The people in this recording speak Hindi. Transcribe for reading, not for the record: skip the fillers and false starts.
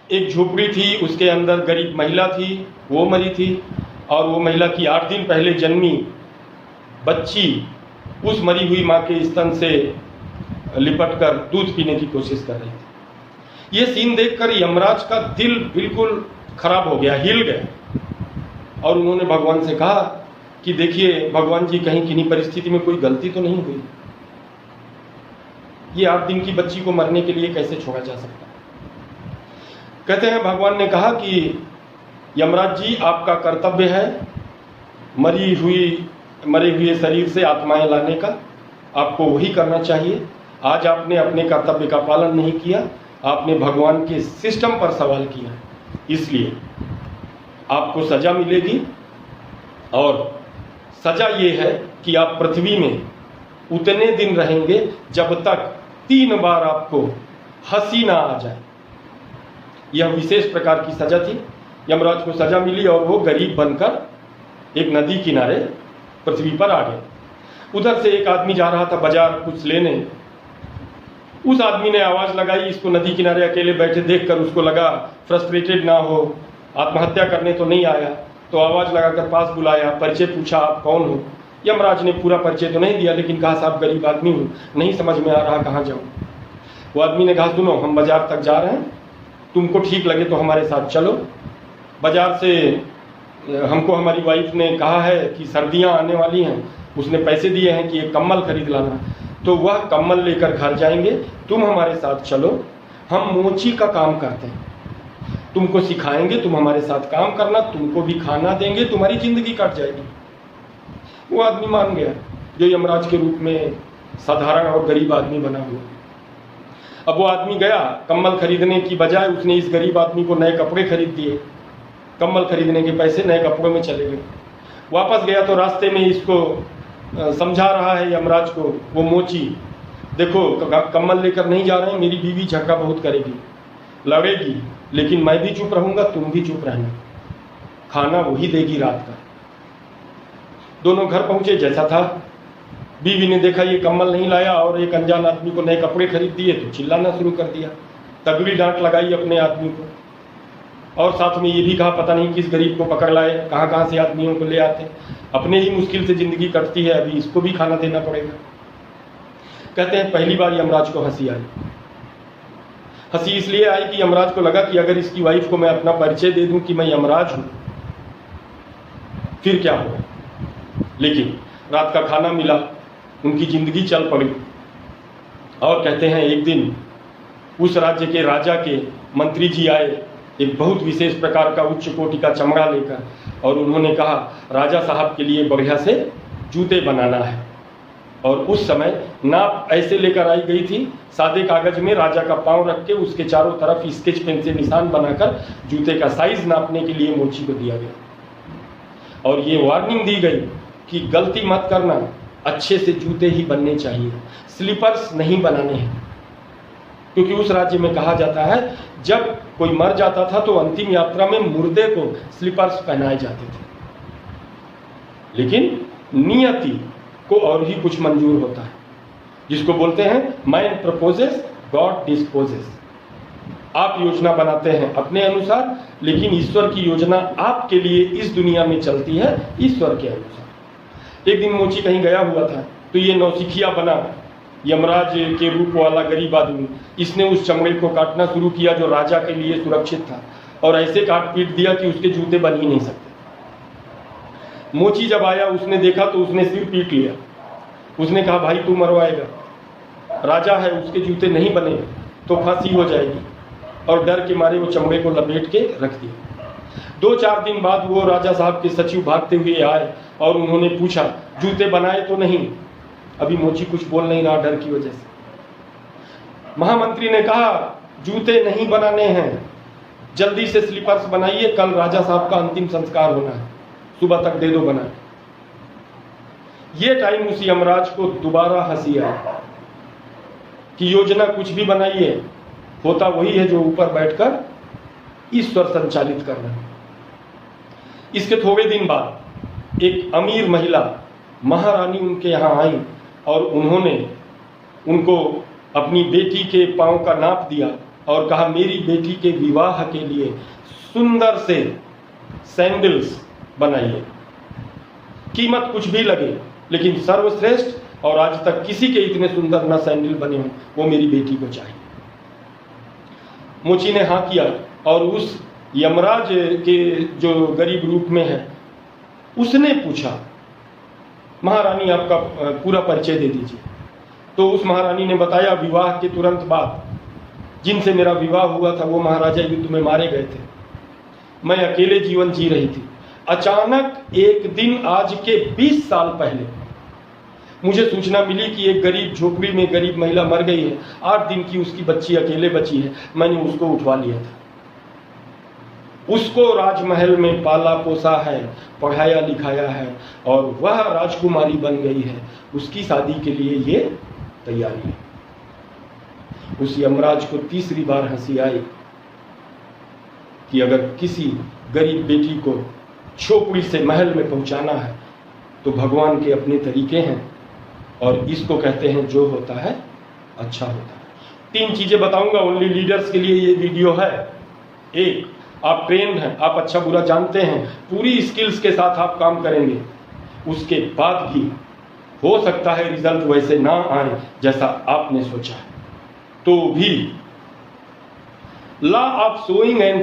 एक झोपड़ी थी, उसके अंदर गरीब महिला थी, वो मरी थी, और वो महिला की 8 दिन पहले जन्मी बच्ची उस मरी हुई माँ के स्तन से लिपटकर दूध पीने की कोशिश कर रही थी। ये सीन देखकर यमराज का दिल बिल्कुल खराब हो गया, हिल गया, और उन्होंने भगवान से कहा कि देखिए भगवान जी, कहीं किन्हीं परिस्थिति में कोई गलती तो नहीं हुई, ये 8 दिन की बच्ची को मरने के लिए कैसे छोड़ा जा सकता है। कहते हैं भगवान ने कहा कि यमराज जी, आपका कर्तव्य है मरे हुए शरीर से आत्माएं लाने का, आपको वही करना चाहिए। आज आपने अपने कर्तव्य का पालन नहीं किया, आपने भगवान के सिस्टम पर सवाल किया, इसलिए आपको सजा मिलेगी। और सजा ये है कि आप पृथ्वी में उतने दिन रहेंगे जब तक 3 बार आपको हंसी ना आ जाए। यह विशेष प्रकार की सजा थी। यमराज को सजा मिली और वो गरीब बनकर एक नदी किनारे पृथ्वी पर आ गए। उधर से एक आदमी जा रहा था बाजार कुछ लेने। उस आदमी ने आवाज लगाई, इसको नदी किनारे अकेले बैठे देखकर उसको लगा फ्रस्ट्रेटेड ना हो, आत्महत्या करने तो नहीं आया, तो आवाज लगाकर पास बुलाया, परिचय पूछा, आप कौन हो। यमराज ने पूरा परिचय तो नहीं दिया, लेकिन कहा साहब गरीब आदमी हूँ, नहीं समझ में आ रहा कहाँ जाऊँ। वो आदमी ने कहा सुनो, हम बाजार तक जा रहे हैं, तुमको ठीक लगे तो हमारे साथ चलो। बाजार से हमको हमारी वाइफ ने कहा है कि सर्दियां आने वाली हैं, उसने पैसे दिए हैं कि एक कम्बल खरीद लाना, तो वह कम्बल लेकर घर जाएंगे, तुम हमारे साथ चलो, हम मोची का काम करते हैं, तुमको सिखाएंगे, तुम हमारे साथ काम करना, तुमको भी खाना देंगे, तुम्हारी जिंदगी कट जाएगी। वो आदमी मान गया, जो यमराज के रूप में साधारण और गरीब आदमी बना हुआ। अब वो आदमी गया, कम्बल खरीदने की बजाय उसने इस गरीब आदमी को नए कपड़े खरीद दिए, कम्बल खरीदने के पैसे नए कपड़ों में चले गए। वापस गया तो रास्ते में इसको समझा रहा है यमराज को वो मोची, देखो कम्बल लेकर नहीं जा रहे हैं, मेरी बीवी झगड़ा बहुत करेगी, लड़ेगी, लेकिन मैं भी चुप रहूंगा, तुम भी चुप रहना, खाना वही देगी रात का। दोनों घर पहुंचे, जैसा था। बीवी ने देखा ये कम्बल नहीं लाया और एक अनजान आदमी को नए कपड़े खरीद दिए, तो चिल्लाना शुरू कर दिया, तगड़ी डांट लगाई अपने आदमी को, और साथ में ये भी कहा पता नहीं किस गरीब को पकड़ लाए, कहाँ कहाँ से आदमियों को ले आते, अपने ही मुश्किल से जिंदगी कटती है, अभी इसको भी खाना देना पड़ेगा। कहते हैं पहली बार यमराज को हंसी आई। हंसी इसलिए आई कि यमराज को लगा कि अगर इसकी वाइफ को मैं अपना परिचय दे दूं कि मैं यमराज हूं, फिर क्या होगा। लेकिन रात का खाना मिला, उनकी जिंदगी चल पड़ी। और कहते हैं एक दिन उस राज्य के राजा के मंत्री जी आए, एक बहुत विशेष प्रकार का उच्च कोटि का चमड़ा लेकर, और उन्होंने कहा राजा साहब के लिए बढ़िया से जूते बनाना है। और उस समय नाप ऐसे लेकर आई गई थी, सादे कागज में राजा का पांव रख के उसके चारों तरफ स्केच पेन से निशान बनाकर जूते का साइज नापने के लिए मोची को दिया गया। और ये वार्निंग दी गई कि गलती मत करना, अच्छे से जूते ही बनने चाहिए, स्लीपर्स नहीं बनाने हैं। क्योंकि उस राज्य में कहा जाता है जब कोई मर जाता था तो अंतिम यात्रा में मुर्दे को स्लीपर्स पहनाए जाते थे। लेकिन नियति को और ही कुछ मंजूर होता है, जिसको बोलते हैं मैन प्रपोजेस गॉड डिस्पोजेस। आप योजना बनाते हैं अपने अनुसार, लेकिन ईश्वर की योजना आपके लिए इस दुनिया में चलती है ईश्वर के अनुसार। एक दिन मोची कहीं गया हुआ था, तो ये नौसिखिया बना यमराज के रूप वाला गरीब आदमी, इसने उस चमड़े को काटना शुरू किया जो राजा के लिए सुरक्षित था, और ऐसे काट पीट दिया कि उसके जूते बन ही नहीं सकते। मोची जब आया, उसने देखा तो उसने सिर पीट लिया। उसने कहा भाई तू मरवाएगा, राजा है, उसके जूते नहीं बने तो फांसी हो जाएगी। और डर के मारे वो चमड़े को लपेट के रख दिया। 2-4 दिन बाद वो राजा साहब के सचिव भागते हुए आए और उन्होंने पूछा जूते बनाए तो नहीं। अभी मोची कुछ बोल नहीं रहा डर की वजह से। महामंत्री ने कहा जूते नहीं बनाने हैं, जल्दी से स्लीपर्स बनाइए, कल राजा साहब का अंतिम संस्कार होना है, सुबह तक दे दो बना। ये टाइम उस यमराज को दोबारा हंसी आई कि योजना कुछ भी बनाइए, होता वही है जो ऊपर बैठकर ईश्वर संचालित कर रहा है। इसके थोड़े दिन बाद एक अमीर महिला महारानी उनके यहाँ आई और उन्होंने उनको अपनी बेटी के पांव का नाप दिया और कहा मेरी बेटी के विवाह के लिए सुंदर से सैंडल्स बनाइए, कीमत कुछ भी लगे लेकिन सर्वश्रेष्ठ, और आज तक किसी के इतने सुंदर ना सैंडल बने हों, वो मेरी बेटी को चाहिए। मोची ने हाँ किया और उस यमराज के जो गरीब रूप में है उसने पूछा महारानी आपका पूरा परिचय दे दीजिए। तो उस महारानी ने बताया विवाह के तुरंत बाद जिनसे मेरा विवाह हुआ था वो महाराजा युद्ध में मारे गए थे, मैं अकेले जीवन जी रही थी। अचानक एक दिन आज के 20 साल पहले मुझे सूचना मिली कि एक गरीब झोपड़ी में गरीब महिला मर गई है, 8 दिन की उसकी बच्ची अकेले बची है। मैंने उसको उठवा लिया था, उसको राजमहल में पाला पोसा है, पढ़ाया लिखाया है और वह राजकुमारी बन गई है। उसकी शादी के लिए ये तैयारी है। उस यमराज को तीसरी बार हंसी आई कि अगर किसी गरीब बेटी को झोपड़ी से महल में पहुंचाना है तो भगवान के अपने तरीके हैं और इसको कहते हैं जो होता है अच्छा होता है। 3 चीजें बताऊंगा, ओनली लीडर्स के लिए ये वीडियो है। एक, आप ट्रेंड हैं, आप अच्छा बुरा जानते हैं, पूरी स्किल्स के साथ आप काम करेंगे, उसके बाद भी हो सकता है रिजल्ट वैसे ना आए जैसा आपने सोचा है, तो भी लॉ ऑफ सोइंग एंड